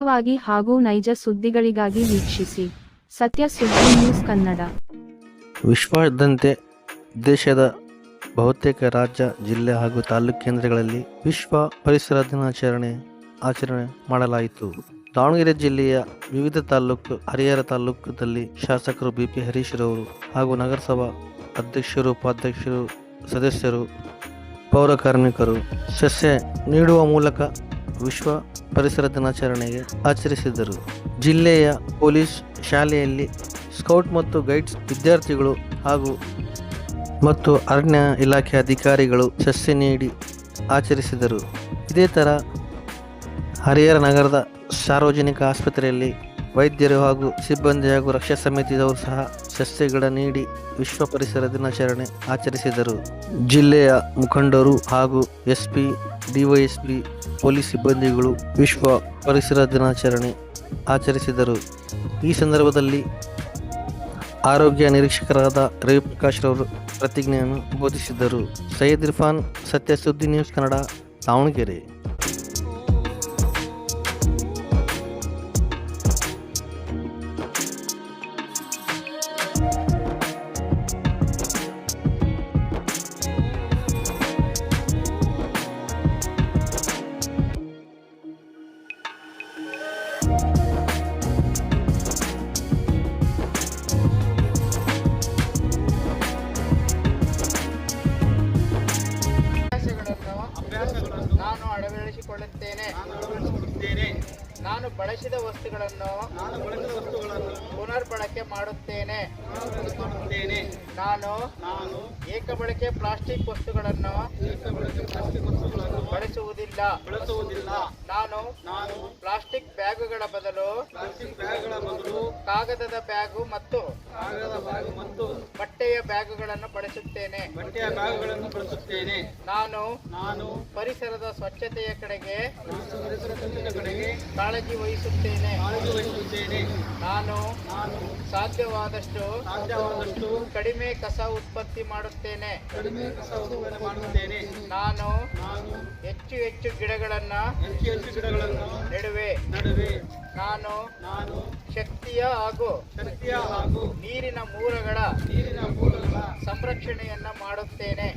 ವಾಗಿ ಹಾಗೂ ನೈಜ ಸುದ್ದಿಗಳಿಗಾಗಿ ವೀಕ್ಷಿಸಿ ಸತ್ಯ ಸುದ್ದಿ ನ್ಯೂಸ್ ಕನ್ನಡ. ವಿಶ್ವಾದ್ಯಂತ ದೇಶದ ಬಹುತೇಕ ರಾಜ್ಯ, ಜಿಲ್ಲೆ ಹಾಗೂ ತಾಲೂಕು ಕೇಂದ್ರಗಳಲ್ಲಿ ವಿಶ್ವ ಪರಿಸರ ದಿನಾಚರಣೆ ಆಚರಣೆ ಮಾಡಲಾಯಿತು. ದಾವಣಗೆರೆ ಜಿಲ್ಲೆಯ ವಿವಿಧ ತಾಲೂಕು, ಹರಿಹರ ತಾಲೂಕದಲ್ಲಿ ಶಾಸಕರು ಬಿಪಿ ಹರೀಶ್ ರವರು ಹಾಗೂ ನಗರಸಭಾ ಅಧ್ಯಕ್ಷರು, ಉಪಾಧ್ಯಕ್ಷರು, ಸದಸ್ಯರು, ಪೌರ ಕಾರ್ಮಿಕರು ಸಸ್ಯ ನೀಡುವ ಮೂಲಕ ವಿಶ್ವ ಪರಿಸರ ದಿನಾಚರಣೆಗೆ ಆಚರಿಸಿದರು. ಜಿಲ್ಲೆಯ ಪೊಲೀಸ್ ಶಾಲೆಯಲ್ಲಿ ಸ್ಕೌಟ್ ಮತ್ತು ಗೈಡ್ಸ್ ವಿದ್ಯಾರ್ಥಿಗಳು ಮತ್ತು ಅರಣ್ಯ ಇಲಾಖೆ ಅಧಿಕಾರಿಗಳು ಸಸ್ಯ ನೀಡಿ ಆಚರಿಸಿದರು. ಇದೇ ಥರ ಹರಿಹರ ನಗರದ ಸಾರ್ವಜನಿಕ ಆಸ್ಪತ್ರೆಯಲ್ಲಿ ವೈದ್ಯರು ಹಾಗೂ ಸಿಬ್ಬಂದಿ ಹಾಗೂ ರಕ್ಷಾ ಸಮಿತಿಯವರು ಸಹ ಸಸ್ಯಗಳ ನೀಡಿ ವಿಶ್ವ ಪರಿಸರ ದಿನಾಚರಣೆ ಆಚರಿಸಿದರು. ಜಿಲ್ಲೆಯ ಮುಖಂಡರು ಹಾಗೂ ಎಸ್ಪಿ, ಡಿವೈಎಸ್ಪಿ, ಪೊಲೀಸ್ ಸಿಬ್ಬಂದಿಗಳು ವಿಶ್ವ ಪರಿಸರ ದಿನಾಚರಣೆ ಆಚರಿಸಿದರು. ಈ ಸಂದರ್ಭದಲ್ಲಿ ಆರೋಗ್ಯ ನಿರೀಕ್ಷಕರಾದ ರವಿಪ್ರಕಾಶ್ ರವರು ಪ್ರತಿಜ್ಞೆಯನ್ನು ಬೋಧಿಸಿದರು. ಸೈಯದ್ ಇರ್ಫಾನ್, ಸತ್ಯ ಸುದ್ದಿ ನ್ಯೂಸ್ ಕನ್ನಡ, ದಾವಣಗೆರೆ. ನಾನು ಅಳವಡಿಸಿಕೊಳ್ಳುತ್ತೇನೆ. ನಾನು ಬಳಸಿದ ವಸ್ತುಗಳನ್ನು ಪುನರ್ಬಳಕೆ ಮಾಡುತ್ತೇನೆ. ನಾನು ಏಕಬಳಕೆ ಪ್ಲಾಸ್ಟಿಕ್ ವಸ್ತುಗಳನ್ನು ಬಳಸುವುದಿಲ್ಲ. ನಾನು ಪ್ಲಾಸ್ಟಿಕ್ ಬ್ಯಾಗುಗಳ ಬದಲು ಕಾಗದದ ಬ್ಯಾಗು ಮತ್ತು ಬಟ್ಟೆಯ ಬ್ಯಾಗುಗಳನ್ನು ಬಳಸುತ್ತೇನೆ. ನಾನು ಪರಿಸರದ ಸ್ವಚ್ಛತೆಯ ಕಡೆಗೆ ಕಾಳಜಿ ವಹಿಸುತ್ತೇನೆ. ನಾನು ಸಾಧ್ಯವಾದಷ್ಟು ಕಡಿಮೆ ಕಸ ಉತ್ಪತ್ತಿ ಮಾಡುತ್ತೇನೆ. ನಾನು ಹೆಚ್ಚು ಗಿಡಗಳನ್ನು ನೆಡುವೆ. ನಾನು ಶಕ್ತಿಯ ಹಾಗೂ ನೀರಿನ ಮೂಲಗಳ ಸಂರಕ್ಷಣೆಯನ್ನ ಮಾಡುತ್ತೇನೆ.